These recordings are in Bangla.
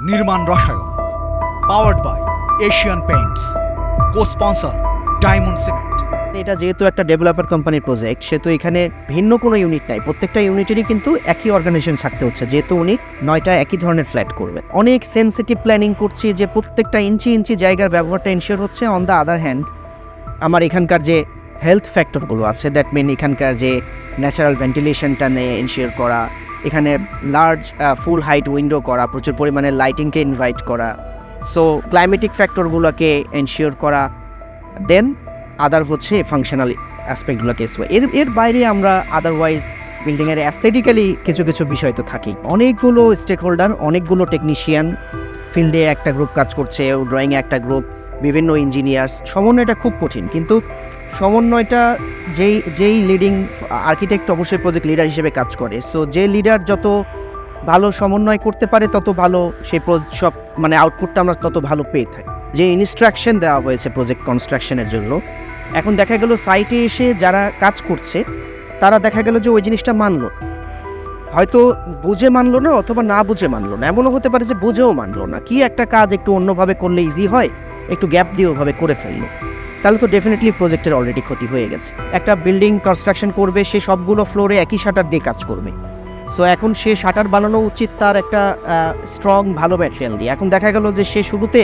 নির্মাণ রসায়ন, powered by Asian paints, cosponsor diamond cement. এটা যেহেতু একটা ডেভেলপার কোম্পানির প্রজেক্ট, সেহেতু এখানে ভিন্ন কোনো ইউনিট নাই, প্রত্যেকটা ইউনিটেরই কিন্তু একই অর্গানাইজেশন থাকতে হচ্ছে, যেহেতু উনি 9টা একই ধরনের ফ্ল্যাট করবে। অনেক সেন্সিটিভ প্ল্যানিং করছি যে প্রত্যেকটা ইঞ্চি জায়গার ব্যবহারটা এনশিওর হচ্ছে। অন দ্য আদার হ্যান্ড আমার এখানকার যে হেলথ ফ্যাক্টরগুলো আছে, দ্যাট মিন এখানকার যে ন্যাচারাল ভেন্টিলেশনটা নিয়ে এনশিওর করা, এখানে লার্জ ফুল হাইট উইন্ডো করা, প্রচুর পরিমাণে লাইটিংকে ইনভাইট করা, সো ক্লাইমেটিক ফ্যাক্টরগুলোকে এনশিওর করা, দেন আদার হচ্ছে ফাংশনাল অ্যাসপেক্টগুলোকে। এর বাইরে আমরা আদারওয়াইজ বিল্ডিংয়ের অ্যাস্থেটিক্যালি কিছু কিছু বিষয় তো থাকি। অনেকগুলো স্টেক হোল্ডার, অনেকগুলো টেকনিশিয়ান, ফিল্ডে একটা গ্রুপ কাজ করছে, ড্রয়িংয়ে একটা গ্রুপ, বিভিন্ন ইঞ্জিনিয়ার্স, সমন্বয়টা খুব কঠিন। কিন্তু সমন্বয়টা যেই লিডিং আর্কিটেক্ট অবশ্যই প্রজেক্ট লিডার হিসেবে কাজ করে, সো যে লিডার যত ভালো সমন্বয় করতে পারে তত ভালো সেই সব মানে আউটপুটটা আমরা তত ভালো পেয়ে থাকি। যে ইনস্ট্রাকশন দেওয়া হয়েছে প্রজেক্ট কনস্ট্রাকশনের জন্য, এখন দেখা গেল সাইটে এসে যারা কাজ করছে তারা দেখা গেল যে ওই জিনিসটা মানলো, হয়তো বুঝে মানলো না অথবা না বুঝে মানলো না, এমনও হতে পারে যে বুঝেও মানলো না। কি একটা কাজ একটু অন্যভাবে করলে ইজি হয়, একটু গ্যাপ দিয়ে ওভাবে করে ফেললো, তাহলে তো ডেফিনেটলি প্রজেক্টের অলরেডি ক্ষতি হয়ে গেছে। একটা বিল্ডিং কনস্ট্রাকশন করবে, সে সবগুলো ফ্লোরে একই শাটার দিয়ে কাজ করবে, সো এখন সে শাটার বানানো উচিত তার একটা স্ট্রং ভালো ম্যাটেরিয়াল দিয়ে। এখন দেখা গেল যে সে শুরুতে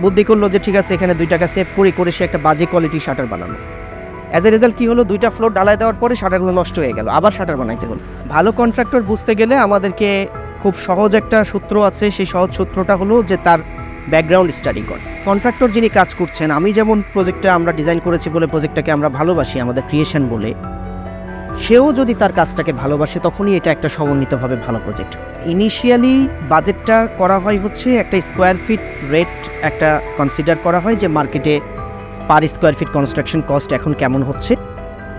বুদ্ধি করলো যে ঠিক আছে এখানে 2 টাকা সেভ করে সে একটা বাজে কোয়ালিটির শাটার বানানো। অ্যাজ এ রেজাল্ট কী হলো, 2টা ফ্লোর ডালাই দেওয়ার পরে শাটারগুলো নষ্ট হয়ে গেল, আবার শাটার বানাইতে হলো। ভালো কন্ট্রাক্টর বুঝতে গেলে আমাদেরকে খুব সহজ একটা সূত্র আছে, সেই সহজ সূত্রটা হলো যে তার ব্যাকগ্রাউন্ড স্টাডি কর। কন্ট্রাক্টর যিনি কাজ করছেন, আমি যেমন প্রজেক্টটা আমরা ডিজাইন করেছি বলে প্রজেক্টটাকে আমরা ভালোবাসি আমাদের ক্রিয়েশন বলে, সেও যদি তার কাজটাকে ভালোবাসে তখনই এটা একটা সমন্বিতভাবে ভালো প্রজেক্ট। ইনিশিয়ালি বাজেটটা করা হয় হচ্ছে একটা স্কোয়ার ফিট রেট একটা কনসিডার করা হয় যে মার্কেটে পার স্কোয়ার ফিট কনস্ট্রাকশন কস্ট এখন কেমন হচ্ছে।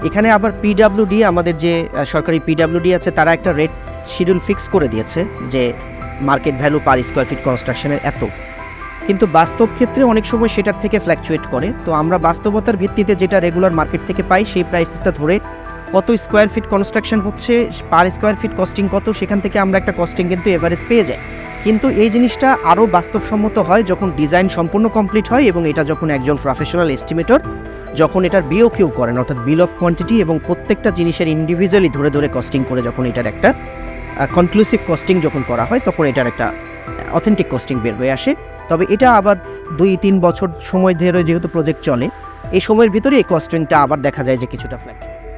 এখানে আবার পিডাব্লিউডি, আমাদের যে সরকারি পিডাব্লিউডি আছে, তারা একটা রেট শিডিউল ফিক্স করে দিয়েছে যে market value per square feet কনস্ট্রাকশনের এত, কিন্তু বাস্তব ক্ষেত্রে অনেক সময় সেটার থেকে ফ্ল্যাকচুয়েট করে। তো আমরা বাস্তবতার ভিত্তিতে যেটা রেগুলার মার্কেট থেকে পাই সেই প্রাইসটা ধরে কত স্কোয়ার ফিট কনস্ট্রাকশন হচ্ছে, পার স্কোয়ার ফিট কস্টিং কত, সেখান থেকে আমরা একটা কস্টিং কিন্তু এভারেজ পেয়ে যাই। কিন্তু এই জিনিসটা আরও বাস্তবসম্মত হয় যখন ডিজাইন সম্পূর্ণ কমপ্লিট হয় এবং এটা যখন একজন প্রফেশনাল এস্টিমেটর যখন এটার বিওকিউ করেন, অর্থাৎ বিল অফ কোয়ান্টিটি, এবং প্রত্যেকটা জিনিসের ইন্ডিভিজুয়ালি ধরে কস্টিং করে যখন এটার একটা কনক্লুসিভ কস্টিং যখন করা হয়, তখন এটার একটা অথেন্টিক কস্টিং বের হয়ে আসে। তবে এটা আবার 2-3 বছর সময় ধরে যেহেতু প্রজেক্ট চলে, এই সময়ের ভিতরে এই কস্টিংটা আবার দেখা যায় যে কিছুটা ফ্ল্যাকচুয়েট।